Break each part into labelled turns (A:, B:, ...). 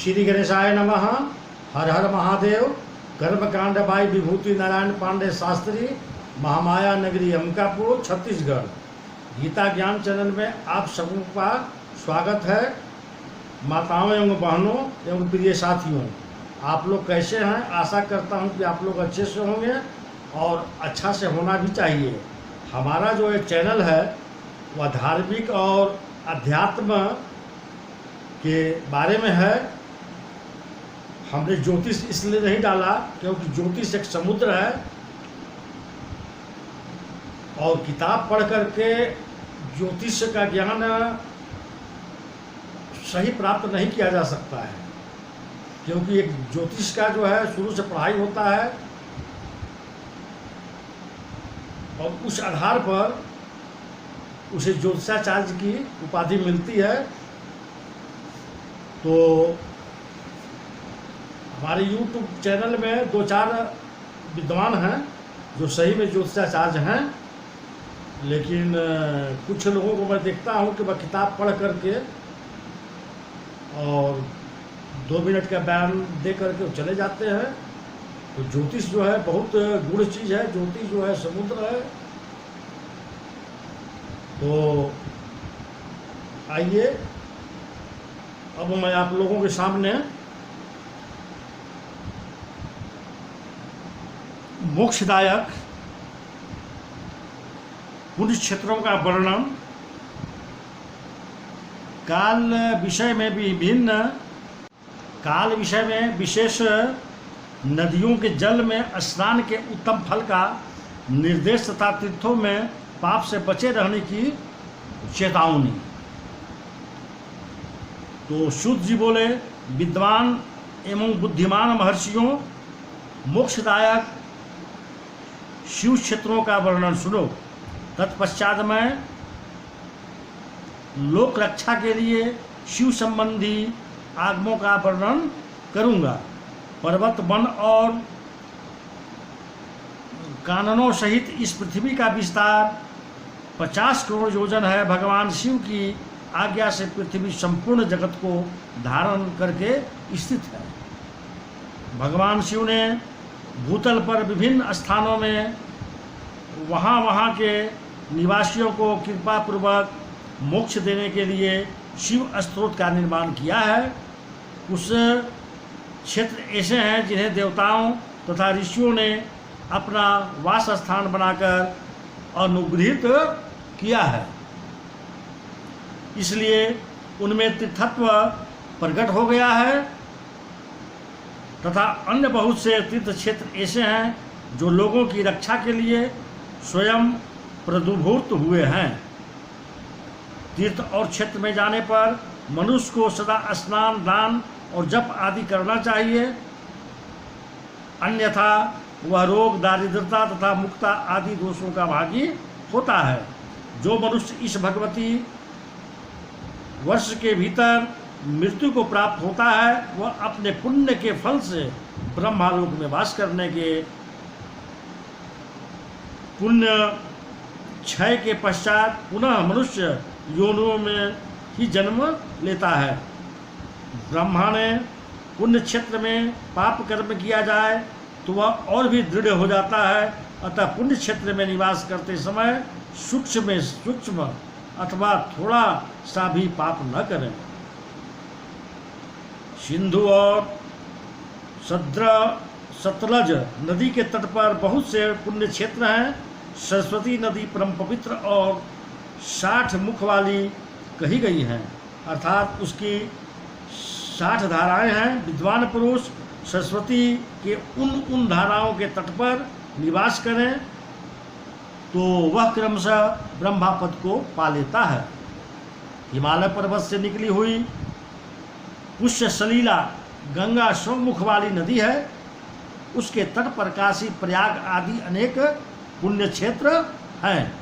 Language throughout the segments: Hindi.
A: श्री गणेशाय नमः। हर हर महादेव। कर्मकांड बाई विभूति नारायण पांडे शास्त्री, महामाया नगरी अंबिकापुर, छत्तीसगढ़। गीता ज्ञान चैनल में आप सबों का स्वागत है। माताओं एवं बहनों एवं प्रिय साथियों, आप लोग कैसे हैं? आशा करता हूं कि आप लोग अच्छे से होंगे और अच्छा से होना भी चाहिए। हमारा जो ये चैनल है वह धार्मिक और अध्यात्म के बारे में है। हमने ज्योतिष इसलिए नहीं डाला क्योंकि ज्योतिष एक समुद्र है और किताब पढ़ करके ज्योतिष का ज्ञान सही प्राप्त नहीं किया जा सकता है, क्योंकि एक ज्योतिष का जो है शुरू से पढ़ाई होता है और उस आधार पर उसे ज्योतिषाचार्य की उपाधि मिलती है। तो हमारे YouTube चैनल में 2-4 विद्वान हैं जो सही में ज्योतिषाचार्य हैं, लेकिन कुछ लोगों को मैं देखता हूं कि वह किताब पढ़ करके और 2 मिनट का बयान दे करके चले जाते हैं। तो ज्योतिष जो है बहुत गूढ़ चीज़ है। ज्योतिष जो है समुद्र है। तो आइए अब मैं आप लोगों के सामने मोक्षदायक पुण्य क्षेत्रों का वर्णन, काल विषय में विशेष नदियों के जल में स्नान के उत्तम फल का निर्देश तथा तीर्थों में पाप से बचे रहने की चेतावनी। तो शुद्ध जी बोले, विद्वान एवं बुद्धिमान महर्षियों, मोक्षदायक शिव क्षेत्रों का वर्णन सुनो। तत्पश्चात मैं लोक रक्षा के लिए शिव संबंधी आगमों का वर्णन करूंगा। पर्वत, वन और काननों सहित इस पृथ्वी का विस्तार 50 करोड़ योजन है। भगवान शिव की आज्ञा से पृथ्वी संपूर्ण जगत को धारण करके स्थित है। भगवान शिव ने भूतल पर विभिन्न स्थानों में वहाँ के निवासियों को कृपा पूर्वक मोक्ष देने के लिए शिव स्त्रोत का निर्माण किया है। कुछ क्षेत्र ऐसे हैं जिन्हें देवताओं तथा ऋषियों ने अपना वास स्थान बनाकर अनुग्रहित किया है, इसलिए उनमें तीर्थत्व प्रकट हो गया है। तथा अन्य बहुत से तीर्थ क्षेत्र ऐसे हैं जो लोगों की रक्षा के लिए स्वयं प्रादुर्भूत हुए हैं। तीर्थ और क्षेत्र में जाने पर मनुष्य को सदा स्नान, दान और जप आदि करना चाहिए, अन्यथा वह रोग, दारिद्रता तथा मुक्ता आदि दोषों का भागी होता है। जो मनुष्य इस भगवती वर्ष के भीतर मृत्यु को प्राप्त होता है, वह अपने पुण्य के फल से ब्रह्मालोक में वास करने के पुण्य क्षय के पश्चात पुनः मनुष्य योनियों में ही जन्म लेता है। ब्रह्मा ने पुण्य क्षेत्र में पाप कर्म किया जाए तो वह और भी दृढ़ हो जाता है। अतः पुण्य क्षेत्र में निवास करते समय सूक्ष्म अथवा थोड़ा सा भी पाप न करें। सिंधु और सतलज नदी के तट पर बहुत से पुण्य क्षेत्र हैं। सरस्वती नदी परम पवित्र और 60 मुख वाली कही गई हैं, अर्थात उसकी 60 धाराएं हैं। विद्वान पुरुष सरस्वती के उन धाराओं के तट पर निवास करें तो वह क्रमशः ब्रह्मापद को पा लेता है। हिमालय पर्वत से निकली हुई पुष्य सलीला गंगा स्वमुख वाली नदी है। उसके तट पर काशी, प्रयाग आदि अनेक पुण्य क्षेत्र हैं।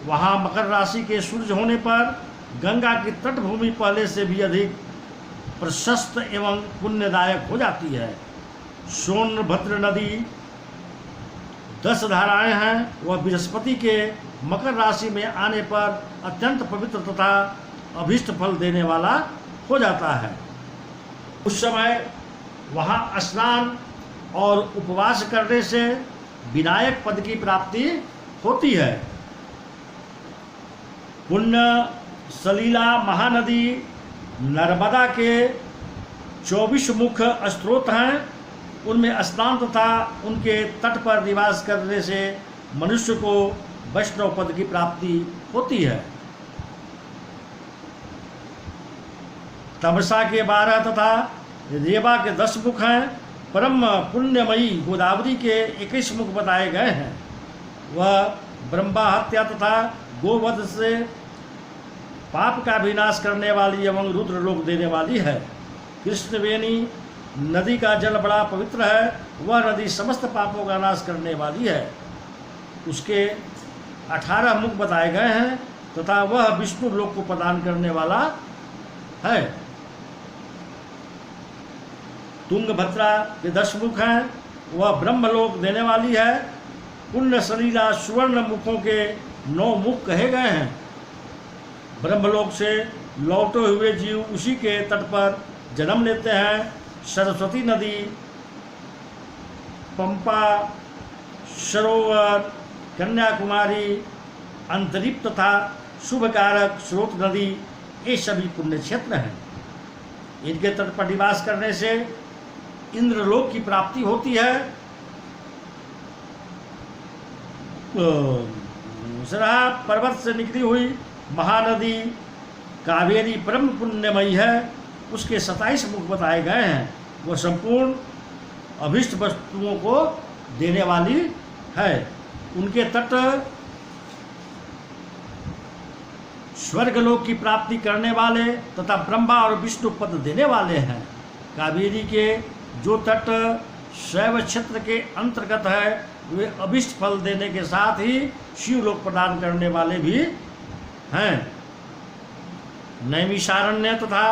A: वहाँ मकर राशि के सूर्य होने पर गंगा की तटभूमि पहले से भी अधिक प्रशस्त एवं पुण्यदायक हो जाती है। सोनभद्र नदी 10 धाराएं हैं। वह बृहस्पति के मकर राशि में आने पर अत्यंत पवित्र तथा अभीष्ट फल देने वाला हो जाता है। उस समय वहाँ स्नान और उपवास करने से विनायक पद की प्राप्ति होती है। पुण्य सलीला महानदी नर्मदा के 24 मुख्य स्रोत हैं। उनमें स्नान तथा उनके तट पर निवास करने से मनुष्य को वैष्णव पद की प्राप्ति होती है। तमसा के 12 तथा रेवा के 10 मुख हैं। परम पुण्यमयी गोदावरी के 21 मुख बताए गए हैं। वह ब्रह्मा हत्या तथा गोवध से पाप का विनाश करने वाली एवं रुद्र लोक देने वाली है। कृष्णवेणी नदी का जल बड़ा पवित्र है। वह नदी समस्त पापों का नाश करने वाली है। उसके 18 मुख बताए गए हैं तथा वह विष्णु लोक को प्रदान करने वाला है। तुंगभद्रा के 10 मुख हैं। वह ब्रह्मलोक देने वाली है। पुण्य सलीला सुवर्ण मुखों के 9 मुख कहे गए हैं। ब्रह्मलोक से लौटे हुए जीव उसी के तट पर जन्म लेते हैं। सरस्वती नदी, पंपा, सरोवर, कन्याकुमारी, अंतरिप तथा शुभकारक स्रोत नदी, ये सभी पुण्य क्षेत्र हैं। इनके तट पर निवास करने से इंद्रलोक की प्राप्ति होती है। सराहा पर्वत से निकली हुई महानदी कावेरी परम पुण्यमयी है। उसके 27 मुख बताए गए हैं। वह संपूर्ण अभिष्ट वस्तुओं को देने वाली है। उनके तट स्वर्गलोक की प्राप्ति करने वाले तथा ब्रह्मा और विष्णु पद देने वाले हैं। कावेरी के जो तट शैव क्षेत्र के अंतर्गत है वे अभिष्ट फल देने के साथ ही शिवलोक प्रदान करने वाले भी हैं। नैमिषारण्य तथा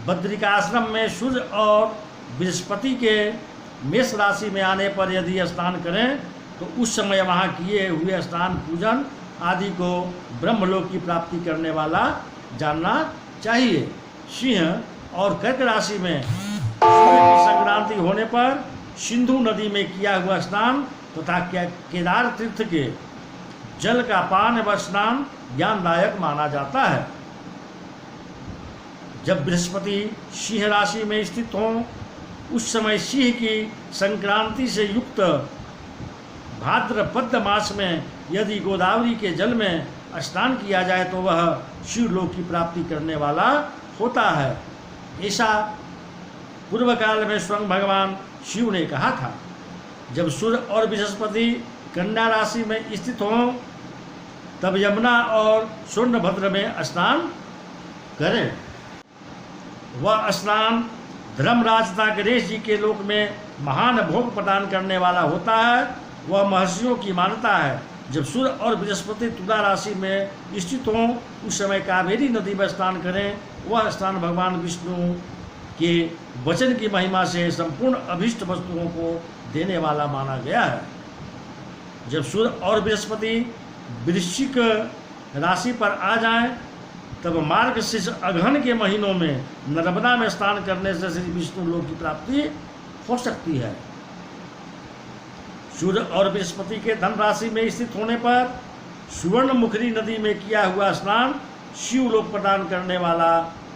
A: बद्रिकाश्रम में सूर्य और बृहस्पति के मेष राशि में आने पर यदि स्नान करें तो उस समय वहाँ किए हुए स्नान पूजन आदि को ब्रह्मलोक की प्राप्ति करने वाला जानना चाहिए। सिंह और कर्क राशि में सूर्य की संक्रांति होने पर सिंधु नदी में किया हुआ स्नान तथा केदार तीर्थ के जल का पान व स्नान ज्ञानदायक माना जाता है। जब बृहस्पति सिंह राशि में स्थित हों उस समय सिंह की संक्रांति से युक्त भाद्रपद मास में यदि गोदावरी के जल में स्नान किया जाए तो वह शिवलोक की प्राप्ति करने वाला होता है। ऐसा पूर्व काल में स्वयं भगवान शिव ने कहा था। जब सूर्य और बृहस्पति कन्या राशि में स्थित हों तब यमुना और सोनभद्र में स्नान करें। वह स्नान धर्मराज तथा गणेश जी के लोक में महान भोग प्रदान करने वाला होता है। वह महर्षियों की मान्यता है। जब सूर्य और बृहस्पति तुला राशि में स्थित हों उस समय कावेरी नदी में स्नान करें। वह स्नान भगवान विष्णु के वचन की महिमा से संपूर्ण अभीष्ट वस्तुओं को देने वाला माना गया है। जब सूर्य और बृहस्पति वृश्चिक राशि पर आ जाएं तब मार्गशीर्ष अगहन के महीनों में नर्मदा में स्नान करने से श्री विष्णु लोक की प्राप्ति हो सकती है। सूर्य और बृहस्पति के धन राशि में स्थित होने पर सुवर्ण मुखरी नदी में किया हुआ स्नान शिवलोक प्रदान करने वाला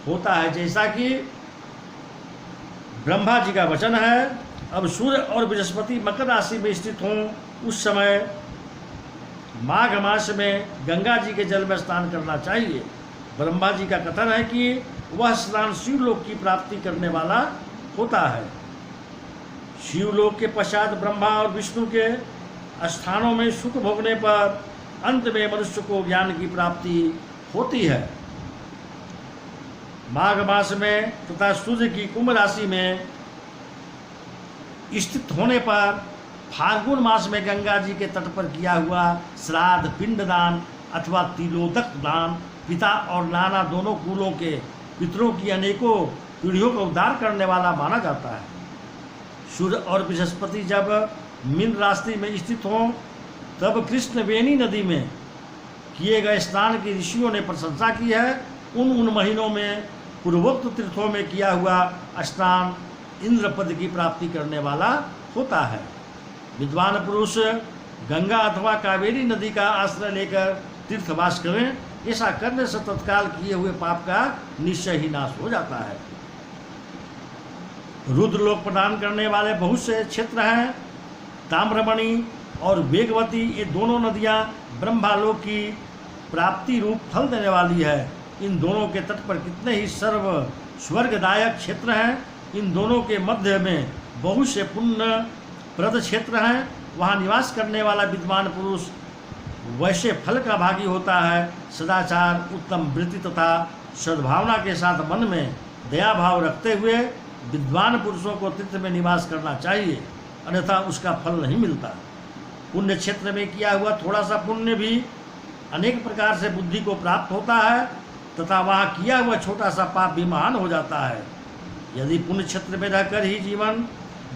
A: होता है, जैसा कि ब्रह्मा जी का वचन है। अब सूर्य और बृहस्पति मकर राशि में स्थित हों उस समय माघ मास में गंगा जी के जल में स्नान करना चाहिए। ब्रह्मा जी का कथन है कि वह स्नान शिवलोक की प्राप्ति करने वाला होता है। शिवलोक के पश्चात ब्रह्मा और विष्णु के स्थानों में सुख भोगने पर अंत में मनुष्य को ज्ञान की प्राप्ति होती है। माघ मास में तथा सूर्य की कुंभ राशि में स्थित होने पर फाल्गुन मास में गंगा जी के तट पर किया हुआ श्राद्ध, पिंडदान अथवा तिलोदक दान पिता और नाना दोनों कुलों के पितरों की अनेकों पीढ़ियों का उद्धार करने वाला माना जाता है। सूर्य और बृहस्पति जब मीन राशि में स्थित हों तब कृष्णवेणी नदी में किए गए स्नान की ऋषियों ने प्रशंसा की है। उन महीनों में पूर्वोक्त तीर्थों में किया हुआ स्नान इंद्र पद की प्राप्ति करने वाला होता है। विद्वान पुरुष गंगा अथवा कावेरी नदी का आश्रय लेकर तीर्थवास करें, ऐसा करने से तत्काल किए हुए पाप का निश्चय ही नाश हो जाता है। रुद्रलोक प्रदान करने वाले बहुत से क्षेत्र हैं। ताम्रमणि और वेगवती, ये दोनों नदियां ब्रह्मालोक की प्राप्ति रूप फल देने वाली है। इन दोनों के तट पर कितने ही स्वर्गदायक क्षेत्र हैं। इन दोनों के मध्य में बहुत से पुण्य प्रद क्षेत्र हैं। वहाँ निवास करने वाला विद्वान पुरुष वैसे फल का भागी होता है। सदाचार, उत्तम वृत्ति तथा सद्भावना के साथ मन में दया भाव रखते हुए विद्वान पुरुषों को तीर्थ में निवास करना चाहिए, अन्यथा उसका फल नहीं मिलता। पुण्य क्षेत्र में किया हुआ थोड़ा सा पुण्य भी अनेक प्रकार से बुद्धि को प्राप्त होता है तथा वहाँ किया हुआ छोटा सा पाप भी महान हो जाता है। यदि पुण्य क्षेत्र में रहकर ही जीवन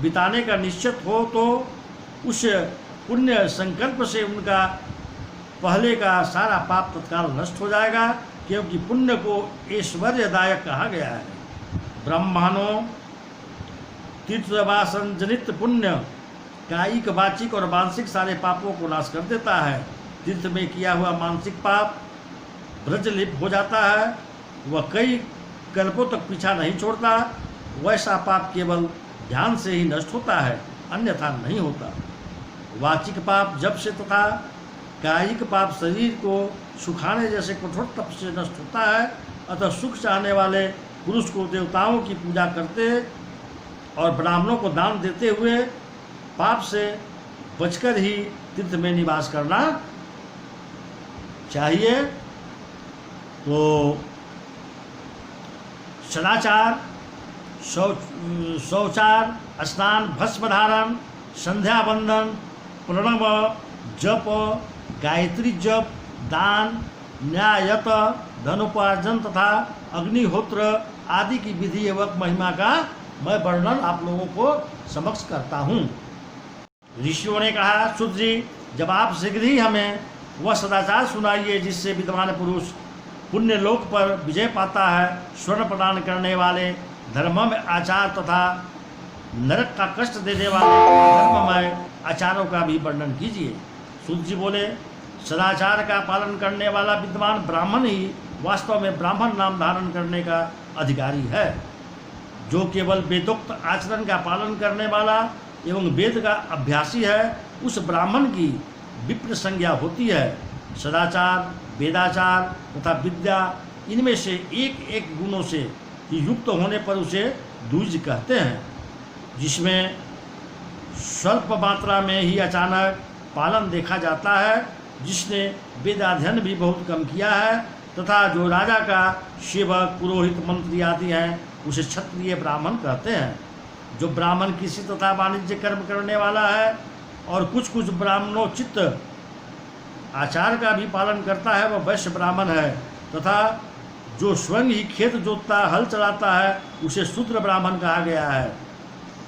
A: बिताने का निश्चित हो तो उस पुण्य संकल्प से उनका पहले का सारा पाप तत्काल नष्ट हो जाएगा, क्योंकि पुण्य को ऐश्वर्यदायक कहा गया है। ब्रह्मांडों तीर्थवासन जनित पुण्य कायिक, वाचिक और मानसिक सारे पापों को नाश कर देता है। तीर्थ में किया हुआ मानसिक पाप ब्रजलिप हो जाता है, वह कई कल्पों तक पीछा नहीं छोड़ता। वैसा पाप केवल ध्यान से ही नष्ट होता है, अन्यथा नहीं होता। वाचिक पाप जप से तथा कायिक पाप शरीर को सुखाने जैसे कठोर तप से नष्ट होता है। अतः सुख चाहने वाले पुरुष को देवताओं की पूजा करते और ब्राह्मणों को दान देते हुए पाप से बचकर ही तीर्थ में निवास करना चाहिए। तो सदाचार, शौचार, स्नान, भस्म धारण, संध्या वंदन, प्रणव जप, गायत्री जप, दान, न्यायत, धनोपार्जन तथा अग्निहोत्र आदि की विधि एवं महिमा का मैं वर्णन आप लोगों को समक्ष करता हूँ। ऋषियों ने कहा, शुद्ध जी, जब आप शीघ्र ही हमें वह सदाचार सुनाइए जिससे विद्वान पुरुष पुण्य लोक पर विजय पाता है। स्वर्ण प्रदान करने वाले धर्ममय आचार तथा नरक का कष्ट देने वाले धर्ममय आचारों का भी वर्णन कीजिए। शुद्ध जी बोले, सदाचार का पालन करने वाला विद्वान ब्राह्मण ही वास्तव में ब्राह्मण नाम धारण करने का अधिकारी है। जो केवल वेदोक्त आचरण का पालन करने वाला एवं वेद का अभ्यासी है, उस ब्राह्मण की विप्र संज्ञा होती है। सदाचार, वेदाचार तथा विद्या, इनमें से एक एक गुणों से युक्त होने पर उसे द्विज कहते हैं, जिसमें स्वल्प मात्रा में ही अचानक पालन देखा जाता है, जिसने वेदाध्ययन भी बहुत कम किया है, तथा जो राजा का सेवक, पुरोहित, मंत्री आदि हैं, उसे क्षत्रिय ब्राह्मण कहते हैं। जो ब्राह्मण कृषि तथा वाणिज्य कर्म करने वाला है और कुछ कुछ ब्राह्मणोचित आचार का भी पालन करता है, वह वैश्य ब्राह्मण है। तथा जो स्वयं ही खेत जोतता, हल चलाता है, उसे शूद्र ब्राह्मण कहा गया है।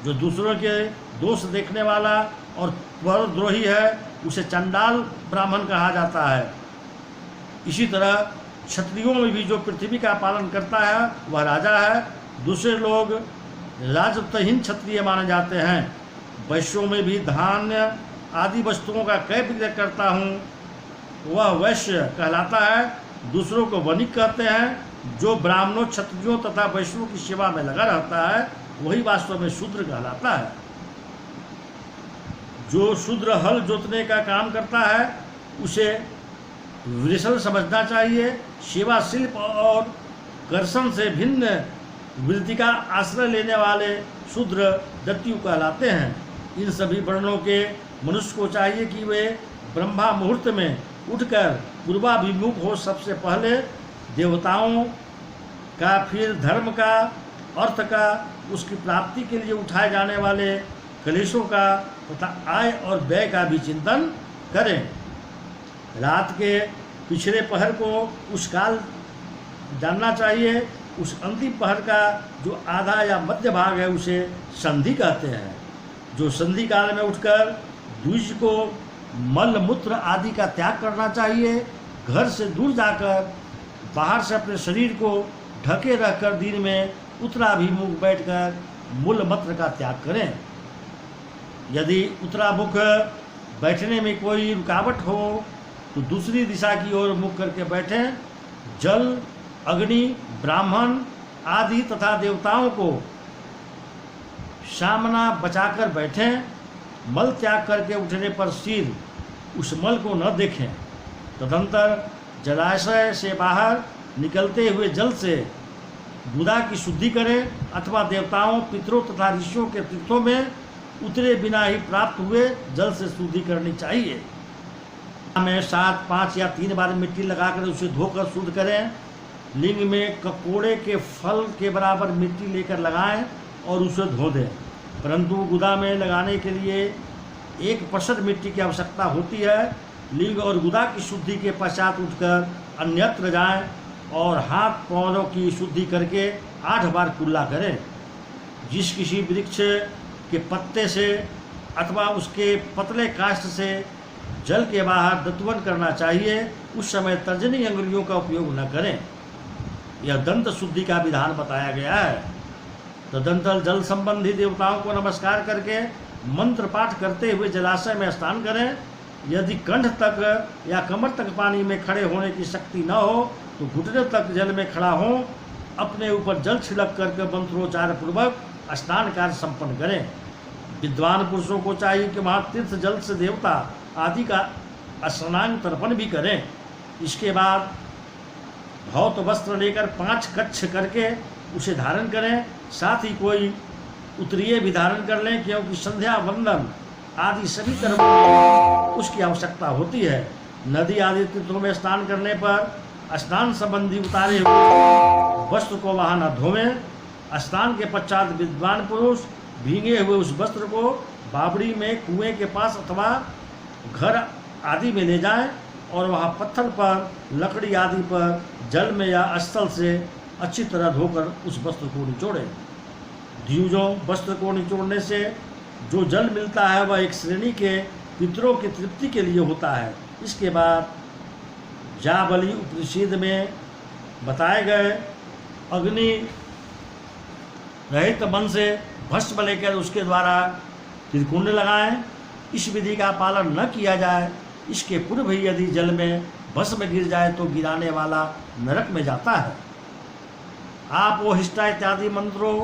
A: जो दूसरों के दोष देखने वाला और परद्रोही है, उसे चंडाल ब्राह्मण कहा जाता है। इसी तरह क्षत्रियों में भी जो पृथ्वी का पालन करता है, वह राजा है। दूसरे लोग राजत्वहीन क्षत्रिय माने जाते हैं। वैश्यों में भी धान्य आदि वस्तुओं का क्रय विक्रय करता हूँ, वह वैश्य कहलाता है। दूसरों को वणिक कहते हैं। जो ब्राह्मणों, क्षत्रियों तथा वैश्यों की सेवा में लगा रहता है, वही वास्तव में शूद्र कहलाता है। जो शूद्र हल जोतने का काम करता है, उसे वृषल समझना चाहिए। सेवा, शिल्प और कर्षण से भिन्न वृत्ति का आश्रय लेने वाले शूद्र दत्यु कहलाते हैं। इन सभी वर्णों के मनुष्य को चाहिए कि वे ब्रह्मा मुहूर्त में उठकर पूर्वाभिमुख हो। सबसे पहले देवताओं का, फिर धर्म का, अर्थ का, उसकी प्राप्ति के लिए उठाए जाने वाले कलेशों का तथा आय और व्यय का भी चिंतन करें। रात के पिछले पहर को उस काल जानना चाहिए। उस अंतिम पहर का जो आधा या मध्य भाग है, उसे संधि कहते हैं। जो संधि काल में उठकर द्विज को मल मूत्र आदि का त्याग करना चाहिए। घर से दूर जाकर बाहर से अपने शरीर को ढके रहकर दिन में उत्तराभिमुख बैठकर मूल मंत्र का त्याग करें। यदि उत्तरामुख बैठने में कोई रुकावट हो तो दूसरी दिशा की ओर मुख करके बैठें। जल, अग्नि, ब्राह्मण आदि तथा देवताओं को सामना बचाकर बैठें। मल त्याग करके उठने पर सिर उस मल को न देखें। तदंतर जलाशय से बाहर निकलते हुए जल से गुदा की शुद्धि करें अथवा देवताओं, पितरों तथा ऋषियों के तीर्थों में उतरे बिना ही प्राप्त हुए जल से शुद्धि करनी चाहिए। में 7, 5 या 3 बार मिट्टी लगाकर उसे धोकर शुद्ध करें। लिंग में ककोड़े के फल के बराबर मिट्टी लेकर लगाएं और उसे धो दें। परंतु गुदा में लगाने के लिए 1% मिट्टी की आवश्यकता होती है। लिंग और गुदा की शुद्धि के पश्चात उठकर अन्यत्र जाएं और हाथ पैरों की शुद्धि करके 8 बार कुल्ला करें। जिस किसी वृक्ष के पत्ते से अथवा उसके पतले काष्ठ से जल के बाहर दत्वन करना चाहिए, उस समय तर्जनी अंगुलियों का उपयोग न करें। यह दंत शुद्धि का विधान बताया गया है। तदंतर जल संबंधी देवताओं को नमस्कार करके मंत्र पाठ करते हुए जलाशय में स्नान करें। यदि कंठ तक या कमर तक पानी में खड़े होने की शक्ति न हो तो घुटने तक जल में खड़ा हो अपने ऊपर जल छिड़क करके मंत्रोच्चार पूर्वक स्नान कार्य संपन्न करें। विद्वान पुरुषों को चाहिए कि वहाँ तीर्थ जल से देवता आदि का स्नान तर्पण भी करें। इसके बाद धौत वस्त्र लेकर 5 कच्छ करके उसे धारण करें। साथ ही कोई उत्तरीय भी धारण कर लें, क्योंकि संध्या वंदन आदि सभी कर्मों में उसकी आवश्यकता होती है। नदी आदि तीर्थों में स्नान करने पर स्नान संबंधी उतारे हुए वस्त्र को वहाँ न धोवें। स्नान के पश्चात विद्वान पुरुष भीगे हुए उस वस्त्र को बावड़ी में कुएं के पास अथवा घर आदि में ले जाएं और वहाँ पत्थर पर, लकड़ी आदि पर जल में या स्थल से अच्छी तरह धोकर उस वस्त्र को निचोड़ें। द्विजों वस्त्र को निचोड़ने से जो जल मिलता है वह एक श्रेणी के पितरों की तृप्ति के लिए होता है। इसके बाद जाबली उपनिषद में बताए गए अग्नि रहित मन से भस्म लेकर उसके द्वारा त्रिकुंड लगाएं। इस विधि का पालन न किया जाए, इसके पूर्व ही यदि जल में भस्म गिर जाए तो गिराने वाला नरक में जाता है। आप वो हिष्टा इत्यादि मंत्रों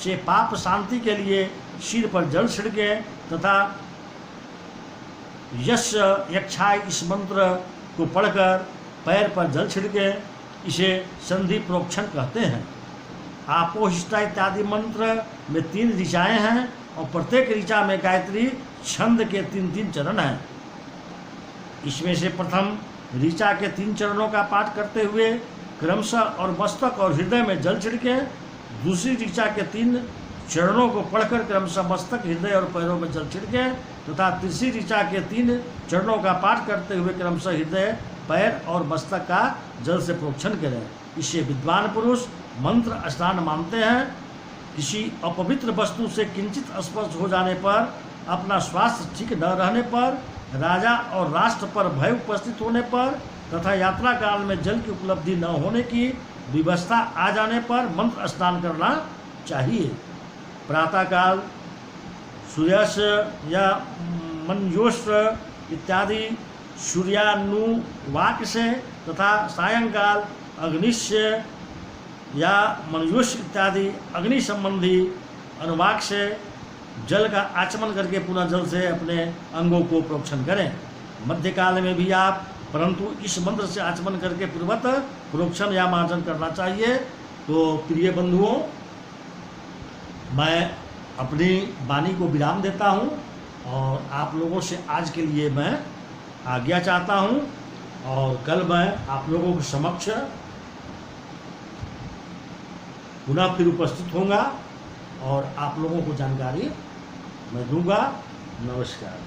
A: से पाप शांति के लिए सिर पर जल छिड़कें तथा यश यक्षाय इस मंत्र को पढ़कर पैर पर जल छिड़कें। इसे संधि प्रोक्षण कहते हैं। आपोहिष्टा इत्यादि मंत्र में 3 ऋचाएँ हैं और प्रत्येक ऋचा में गायत्री छंद के 3-3 चरण हैं। इसमें से प्रथम ऋचा के 3 चरणों का पाठ करते हुए क्रमशः और मस्तक और हृदय में जल छिड़कें। दूसरी ऋचा के 3 चरणों को पढ़कर क्रमशः मस्तक, हृदय और पैरों में जल छिड़कें तथा तीसरी ऋचा के 3 चरणों का पाठ करते हुए क्रमशः हृदय, पैर और मस्तक का जल से प्रोक्षण करें। इसे विद्वान पुरुष मंत्र स्नान मानते हैं। किसी अपवित्र वस्तु से किंचित स्पर्श हो जाने पर, अपना स्वास्थ्य ठीक न रहने पर, राजा और राष्ट्र पर भय उपस्थित होने पर तथा यात्रा काल में जल की उपलब्धि न होने की विवस्था आ जाने पर मंत्र स्नान करना चाहिए। प्रातःकाल सूर्यास्त या मंजोष्ट इत्यादि सूर्यानुवाक से तथा सायंकाल अग्निश्य या मनयोष इत्यादि अग्नि संबंधी अनुवाक से जल का आचमन करके पुनः जल से अपने अंगों को प्रोक्षण करें। मध्यकाल में भी आप, परंतु इस मंत्र से आचमन करके पूर्वत प्रोक्षण या मार्जन करना चाहिए। तो प्रिय बंधुओं, मैं अपनी वाणी को विराम देता हूँ और आप लोगों से आज के लिए मैं आज्ञा चाहता हूँ और कल मैं आप लोगों के समक्ष पुनः फिर उपस्थित होऊंगा और आप लोगों को जानकारी मैं दूंगा। नमस्कार।